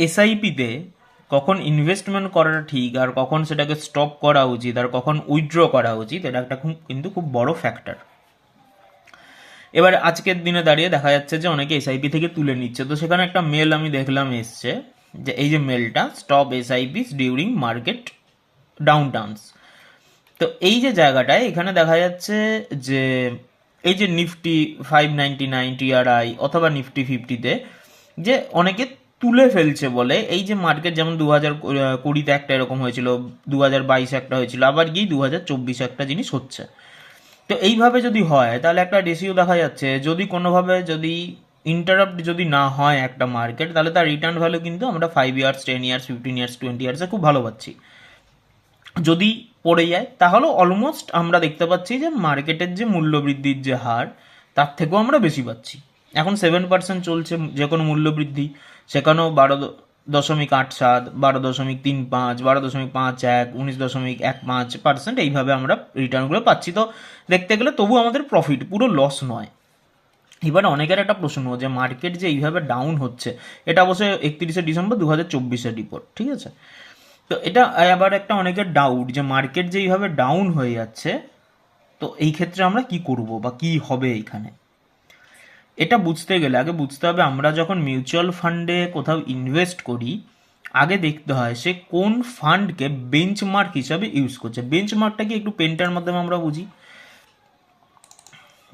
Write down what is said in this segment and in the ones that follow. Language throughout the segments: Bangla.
এসআইপিতে কখন ইনভেস্টমেন্ট করাটা ঠিক আর কখন সেটাকে স্টপ করা উচিত আর কখন উইথড্র করা উচিত, এটা একটা কিন্তু খুব বড় ফ্যাক্টর। এবার আজকের দিনে দাঁড়িয়ে দেখা যাচ্ছে যে অনেকে এসআইপি থেকে তুলে নিচ্ছে, তো সেখানে একটা মেল আমি দেখলাম এসছে, যে এই যে মেলটা, stop SIPs during market downturns. তো এই যে জায়গাটায় এখানে দেখা যাচ্ছে যে এই যে নিফটি 599 টিআরআই অথবা নিফটি 50-তে যে অনেকে তুলে ফেলছে বলে, এই যে মার্কেট যেমন 2020-তে একটা এরকম হয়েছিল, 2022-এ একটা হয়েছিল, আবার গিয়ে 2024-এ একটা জিনিস হচ্ছে। তো এইভাবে যদি হয় তাহলে একটা রেশিও দেখা যাচ্ছে, যদি কোনোভাবে যদি ইন্টারাপ্ট যদি না হয় একটা মার্কেট, তাহলে তার রিটার্ন ভ্যালু কিন্তু আমরা 5 ইয়ার্স, 10 ইয়ার্স, 15 ইয়ার্স, 20 ইয়ার্সে খুব ভালো পাচ্ছি। যদি পড়ে যায় তাহলে অলমোস্ট আমরা দেখতে পাচ্ছি যে মার্কেটের যে মূল্যবৃদ্ধির যে হার, তার থেকেও আমরা বেশি পাচ্ছি। এখন 7% চলছে যে কোনো মূল্যবৃদ্ধি, সেখানেও 12.87, 12.35, 12.51, 19.15%, এইভাবে আমরা রিটার্নগুলো পাচ্ছি। তো দেখতে গেলে তবু আমাদের প্রফিট, পুরো লস নয়। এবার অনেকের একটা প্রশ্ন যে মার্কেট যে এইভাবে ডাউন হচ্ছে, এটা অবশ্যই 31শে ডিসেম্বর 2024-এর রিপোর্ট, ঠিক আছে। তো এটা আবার একটা অনেকের ডাউট যে মার্কেট যে এইভাবে ডাউন হয়ে যাচ্ছে, তো এই ক্ষেত্রে আমরা কি করব বা কি হবে এইখানে। এটা বুঝতে গেলে আগে বুঝতে হবে, আমরা যখন মিউচুয়াল ফান্ডে কোথাও ইনভেস্ট করি, আগে দেখতে হয় সে কোন ফান্ডকে বেঞ্চমার্ক হিসাবে ইউজ করছে। বেঞ্চমার্কটা কি একটু পেনটার মাধ্যমে আমরা বুঝি।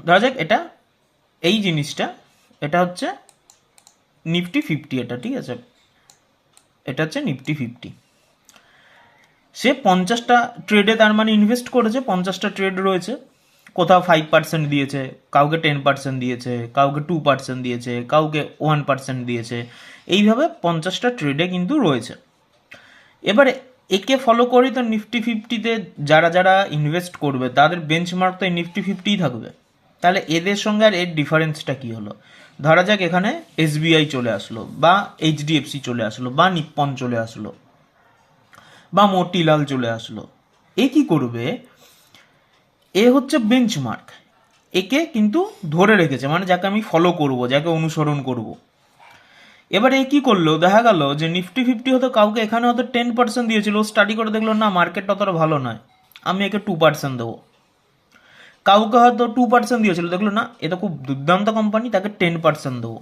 ধরা যাক এটা এই জিনিসটা, এটা হচ্ছে নিফটি 50, এটা ঠিক আছে, এটা হচ্ছে নিফটি 50। সে 50টা ট্রেডে তার মানে ইনভেস্ট করেছে, 50টা ট্রেড রয়েছে, কোথাও 5% দিয়েছে, কাউকে 10% দিয়েছে, কাউকে 2% দিয়েছে, কাউকে 1% দিয়েছে, এইভাবে 50টা ট্রেডে কিন্তু রয়েছে। এবারে একে ফলো করি তো নিফটি 50-তে যারা যারা ইনভেস্ট করবে তাদের বেঞ্চমার্ক তো নিফটি 50-ই থাকবে। তাহলে এদের সঙ্গে আর এর ডিফারেন্সটা কী হলো? ধরা যাক এখানে এসবিআই চলে আসলো, বা এইচডিএফসি চলে আসলো, বা নিপ্পন চলে আসলো, বা মতিলাল চলে আসলো। এ কি করবে? এ হচ্ছে বেঞ্চমার্ক, একে কিন্তু ধরে রেখেছে, মানে যাকে আমি ফলো করব, যাকে অনুসরণ করব। এবার এ কি করলো? দেখা গেল যে নিফটি 50 হয়তো কাউকে এখানে হয়তো 10% দিয়েছিল, স্টাডি করে দেখলো না মার্কেট অতটা ভালো নয়, আমি একে 2% দেবো। কাউকে হয়তো 2% দিয়েছিল, দেখলো না এ তো খুব দুর্দান্ত কোম্পানি, তাকে 10% দেবো।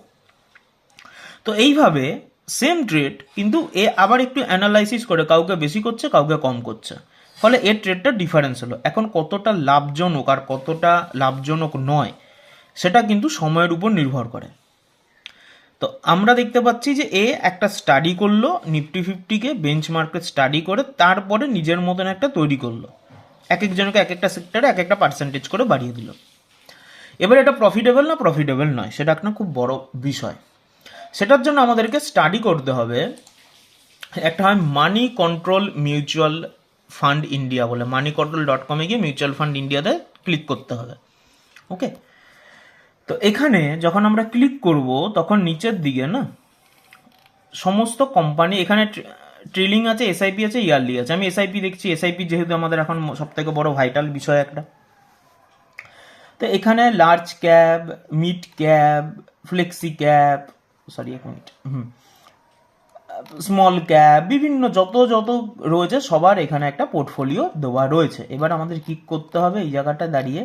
তো এইভাবে সেম ট্রেড কিন্তু এ আবার একটু অ্যানালাইসিস করে কাউকে বেশি করছে, কাউকে কম করছে, ফলে এর ট্রেডটা ডিফারেন্স হলো। এখন কতটা লাভজনক আর কতটা লাভজনক নয়, সেটা কিন্তু সময়ের উপর নির্ভর করে। তো আমরা দেখতে পাচ্ছি যে এ একটা স্টাডি করলো নিফটি 50-কে, বেঞ্চমার্কে স্টাডি করে তারপরে নিজের মতন একটা তৈরি করলো, এক একজনকে এক একটা সেক্টরে এক একটা পার্সেন্টেজ করে বাড়িয়ে দিল। এবার এটা প্রফিটেবল না প্রফিটেবল নয়, সেটা একটা খুব বড় বিষয়। সেটার জন্য আমাদেরকে স্টাডি করতে হবে। একটা হয় মানি কন্ট্রোল মিউচুয়াল ফান্ড ইন্ডিয়া বলে, moneycontrol.com-এ গিয়ে মিউচুয়াল ফান্ড ইন্ডিয়াতে ক্লিক করতে হবে। ওকে, তো এখানে যখন আমরা ক্লিক করব তখন নিচের দিকে না সমস্ত কোম্পানি, এখানে ট্রেলিং আছে, এসআইপি আছে, ইয়ারলি আছে। আমি এসআইপি দেখছি, এসআইপি যেহেতু আমাদের এখন সব থেকে বড় ভাইটাল বিষয় একটা। তো এখানে large cap, mid cap, flexi cap, sorry এক মিনিট, স্মল ক্যাপ, বিভিন্ন যত যত রয়েছে সবার এখানে একটা পোর্টফোলিও দেওয়া রয়েছে। এবার আমাদের কি করতে হবে এই জায়গাটা দাঁড়িয়ে,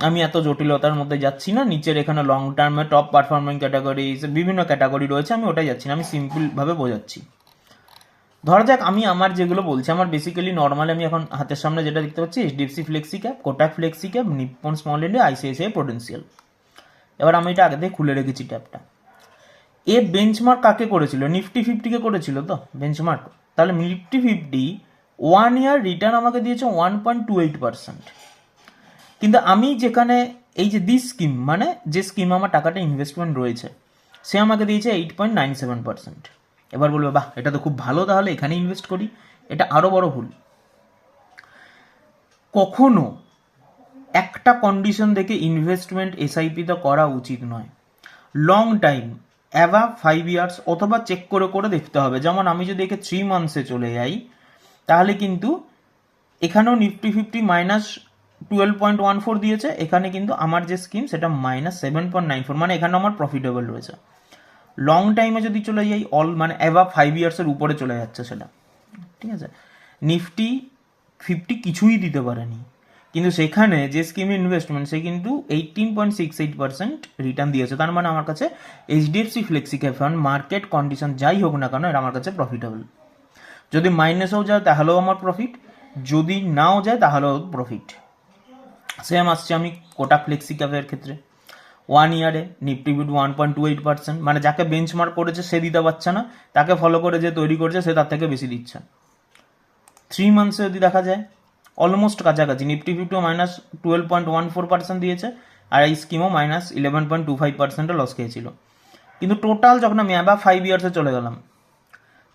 আমি এত জটিলতার মধ্যে যাচ্ছি না। নিচের এখানে লং টার্মে টপ পারফর্মিং ক্যাটাগরি, বিভিন্ন ক্যাটাগরি রয়েছে, আমি ওটাই যাচ্ছি না, আমি সিম্পলভাবে বোঝাচ্ছি। ধরা যাক আমি আমার যেগুলো বলছি, আমার বেসিক্যালি নর্মালি আমি এখন হাতের সামনে যেটা দেখতে পাচ্ছি, HDFC flexi cap, Kotak flexi cap, Nippon small India, ICICI Prudential. এবার আমি এটা আগে থেকে খুলে রেখেছি ট্যাবটা। এ বেঞ্চমার্ক কাকে করেছিল? নিফটি 50-কে করেছিল তো বেঞ্চমার্ক। তাহলে নিফটি 50 1 ইয়ার রিটার্ন আমাকে দিয়েছে 1.28%। কিন্তু আমি যেখানে এই যে দিস স্কিম, মানে যে স্কিম আমার টাকাটা ইনভেস্টমেন্ট রয়েছে, সে আমাকে দিয়েছে 8.97%। এবার বলবে বাহ, এটা তো খুব ভালো, তাহলে এখানে ইনভেস্ট করি। এটা আরও বড় ভুল। কখনো একটা কন্ডিশন দেখে ইনভেস্টমেন্ট এসআইপিতে করা উচিত নয়। লং টাইম, অ্যাভাব 5 ইয়ার্স, অথবা চেক করে করে দেখতে হবে। যেমন আমি যদি একে 3 মান্থসে চলে যাই, তাহলে কিন্তু এখানেও নিফটি 50 -12.14 দিয়েছে, এখানে কিন্তু আমার যে স্কিম সেটা -7.94, মানে এখানে আমার প্রফিটেবল রয়েছে। লং টাইমে যদি চলে যাই মানে অ্যাভাব 5 ইয়ার্সের উপরে চলে যাচ্ছে সেটা, ঠিক আছে। নিফটি 50 কিছুই দিতে পারেনি, কিন্তু সেখানে যে স্কিমে ইনভেস্টমেন্ট সে কিন্তু 18.68% রিটার্ন দিয়েছে। তার মানে আমার কাছে HDFC flexi cap fund market condition যাই হোক না কেন এটা আমার কাছে প্রফিটেবল। যদি মাইনাসেও যায় তাহলেও আমার প্রফিট, যদি নাও যায় তাহলেও প্রফিট। সেম আসছে আমি কোটাক ফ্লেক্সি ক্যাপের ক্ষেত্রে, 1 ইয়ারে নিফটি ফিফটি 1.28%, মানে যাকে বেঞ্চমার্ক করেছে সে দিতে পারছে না, তাকে ফলো করে যে তৈরি করেছে সে তার থেকে বেশি দিচ্ছে। 3 মান্থসে যদি দেখা যায় অলমোস্ট কাছাকাছি, নিফটি ফিফটিও -12.14% দিয়েছে, আর এই স্কিমও -11.25% লস খেয়েছিল। কিন্তু টোটাল যখন আমি অ্যাবাভ 5 ইয়ার্সে চলে গেলাম,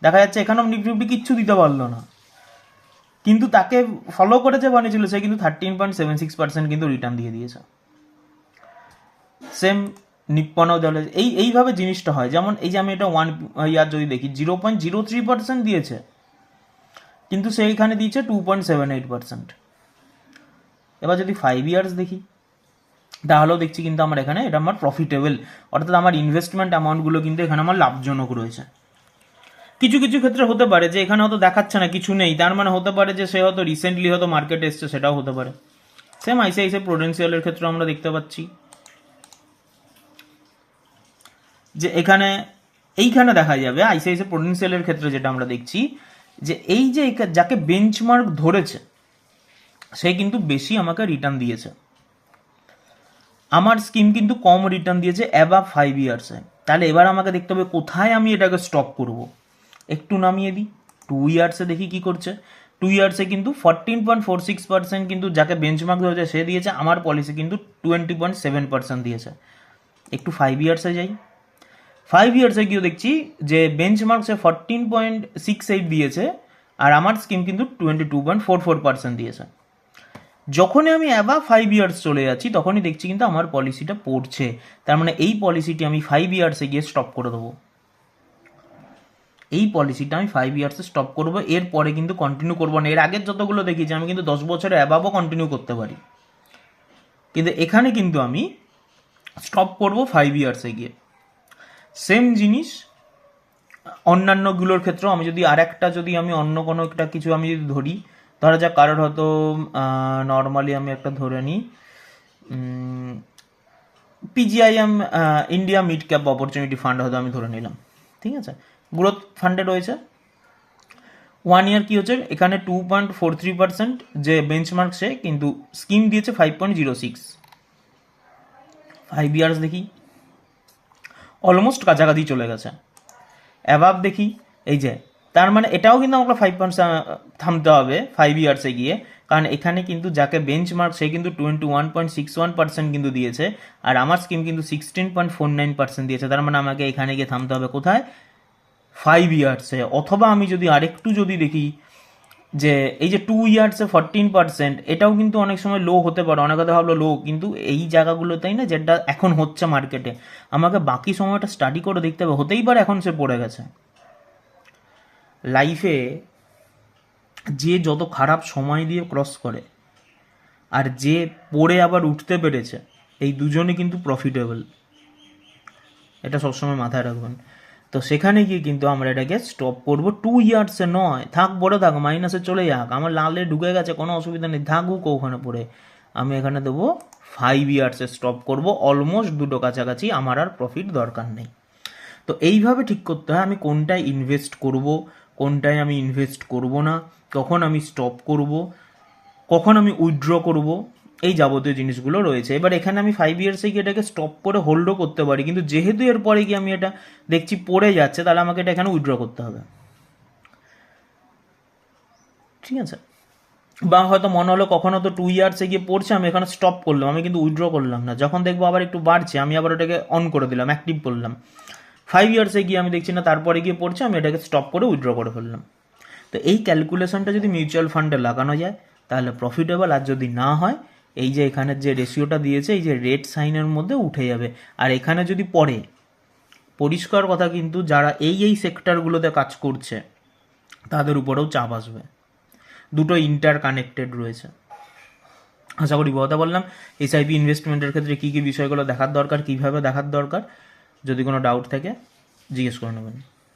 দেখা যাচ্ছে এখানেও নিফটি ফিফটি কিচ্ছু দিতে পারলো না, কিন্তু তাকে ফলো করে যে বানিয়েছিল সে কিন্তু 13.76% কিন্তু রিটার্ন দিয়ে দিয়েছে। সেম নিপ্পনও দলে এইভাবে জিনিসটা হয়। যেমন এই যে আমি এটা 1 ইয়ার যদি দেখি 0.03% দিয়েছে, কিন্তু সেইখানে দিয়েছে 2.78%। এবার যদি 5 ইয়ার্স দেখি তাহলেও দেখছি কিন্তু আমার এখানে এটা আমার প্রফিটেবল, অর্থাৎ আমার ইনভেস্টমেন্ট অ্যামাউন্টগুলো কিন্তু এখানে আমার লাভজনক রয়েছে। কিছু কিছু ক্ষেত্রে হতে পারে যে এখানে হয়তো দেখাচ্ছে না কিছু নেই, তার মানে হতে পারে যে সে হয়তো রিসেন্টলি হয়তো মার্কেটে এসছে, সেটাও হতে পারে। সেম আইসিআইসিআই প্রুডেন্সিয়ালের ক্ষেত্রে আমরা দেখতে পাচ্ছি যে এইখানে দেখা যাবে আইসিআইসিআই প্রুডেন্সিয়ালের ক্ষেত্রে যেটা আমরা দেখছি যে এই যে যাকে বেঞ্চমার্ক ধরেছে সে কিন্তু বেশি আমাকে রিটার্ন দিয়েছে, আমার স্কিম কিন্তু কম রিটার্ন দিয়েছে অ্যাবাভ 5 ইয়ার্সে। তাহলে এবার আমাকে দেখতে হবে কোথায় আমি এটাকে স্টপ করব। একটু নামিয়ে দিই, 2 ইয়ার্সে দেখি কি করছে। 2 ইয়ার্সে কিন্তু 14.46% কিন্তু যাকে বেঞ্চমার্ক ধরেছে সে দিয়েছে, আমার পলিসি কিন্তু 20.7% দিয়েছে। একটু 5 ইয়ার্সে যাই, 5 ইয়ার্সে গিয়ে দেখছি যে বেঞ্চমার্ক সে 14.68 দিয়েছে, আর আমার স্কিম কিন্তু 22.44% দিয়েছে। যখনই আমি অ্যাবাভ 5 ইয়ার্স চলে যাচ্ছি তখনই দেখছি কিন্তু আমার পলিসিটা পড়ছে, তার মানে এই পলিসিটি আমি 5 ইয়ার্সে গিয়ে স্টপ করে দেবো। এই পলিসিটা আমি 5 ইয়ার্সে স্টপ করবো, এরপরে কিন্তু কন্টিনিউ করবো না। এর আগের যতগুলো দেখেছি আমি কিন্তু 10 বছরে অ্যাবাভও কন্টিনিউ করতে পারি, কিন্তু এখানে কিন্তু আমি স্টপ করবো 5 ইয়ার্সে গিয়ে। সেম জিনিস অন্যান্যগুলোর ক্ষেত্রেও আমি যদি যদি আমি অন্য কোনো একটা কিছু আমি যদি ধরি, ধরা যাক কারোর হয়তো নর্মালি আমি একটা ধরে নিই PGIM India mid cap opportunity fund হয়তো আমি ধরে নিলাম, ঠিক আছে, গ্রোথ ফান্ডে রয়েছে। 1 ইয়ার কি হচ্ছে এখানে 2.43% যে বেঞ্চমার্ক সে কিন্তু স্কিম দিয়েছে 5.06। 5 ইয়ার্স দেখি অলমোস্ট কাছাকাছি চলে গেছে। অ্যাভাব দেখি এই যে, তার মানে এটাও কিন্তু আমাকে 5 থামতে হবে 5 ইয়ার্সে গিয়ে, কারণ এখানে কিন্তু যাকে বেঞ্চমার্ক সে কিন্তু 21.61% কিন্তু দিয়েছে, আর আমার স্কিম কিন্তু 16.49% দিয়েছে। তার মানে আমাকে এখানে গিয়ে থামতে হবে কোথায়, 5 ইয়ার্সে। অথবা আমি যদি আরেকটু যদি দেখি যে এই যে 2 ইয়ার্সে 14%, এটাও কিন্তু অনেক সময় লো হতে পারে, অনেক কথা ভাবলো লো, কিন্তু এই জায়গাগুলোতেই না যেটা এখন হচ্ছে মার্কেটে, আমাকে বাকি সময়টা স্টাডি করে দেখতে হবে। হতেই পারে এখন সে পড়ে গেছে। লাইফে যে যত খারাপ সময় দিয়ে ক্রস করে আর যে পড়ে আবার উঠতে পেরেছে, এই দুজনে কিন্তু প্রফিটেবল, এটা সবসময় মাথায় রাখবেন। তো সেখানে গিয়ে কিন্তু আমরা এটাকে স্টপ করবো। 2 ইয়ার্সে নয়, থাক বড় থাক, মাইনাসে চলে যাক, আমার লালে ঢুকে গেছে কোনো অসুবিধা নেই, থাকুক ওখানে পড়ে, আমি এখানে দেবো 5 ইয়ার্সে স্টপ করব। অলমোস্ট দুটো কাছাকাছি, আমার আর প্রফিট দরকার নেই। তো এইভাবে ঠিক করতে হয় আমি কোনটায় ইনভেস্ট করব, কোনটায় আমি ইনভেস্ট করব না, কখন আমি স্টপ করব, কখন আমি উইথড্র করব, এই যাবতীয় জিনিসগুলো রয়েছে। এবার এখানে আমি 5 ইয়ার্সে গিয়ে এটাকে স্টপ করে হোল্ডও করতে পারি, কিন্তু যেহেতু এরপরে গিয়ে আমি এটা দেখছি পড়ে যাচ্ছে, তাহলে আমাকে এটা এখানে উইথড্র করতে হবে, ঠিক আছে। বা হয়তো মনে হলো কখনো তো 2 ইয়ার্সে গিয়ে পড়ছে, আমি এখানে স্টপ করলাম, আমি কিন্তু উইথড্র করলাম না, যখন দেখবো আবার একটু বাড়ছে আমি আবার ওটাকে অন করে দিলাম, অ্যাক্টিভ করলাম। 5 ইয়ার্সে গিয়ে আমি দেখছি না তারপরে গিয়ে পড়ছে, আমি এটাকে স্টপ করে উইথড্র করে ফেললাম। তো এই ক্যালকুলেশনটা যদি মিউচুয়াল ফান্ডে লাগানো যায় তাহলে প্রফিটেবল, আর যদি না হয় এই যে এখানে যে রেশিওটা দিয়েছে এই যে রেড সাইনের মধ্যে উঠে যাবে। আর এখানে যদি পড়ে, পরিষ্কার কথা কিন্তু যারা এই সেক্টরগুলোতে কাজ করছে তাদের উপরেও চাপ আসবে, দুটো ইন্টার কানেক্টেড রয়েছে। আশা করি কথা বললাম এসআইপি ইনভেস্টমেন্টের ক্ষেত্রে কী কী বিষয়গুলো দেখার দরকার, কীভাবে দেখার দরকার। যদি কোনো ডাউট থাকে জিজ্ঞেস করে নেবেন।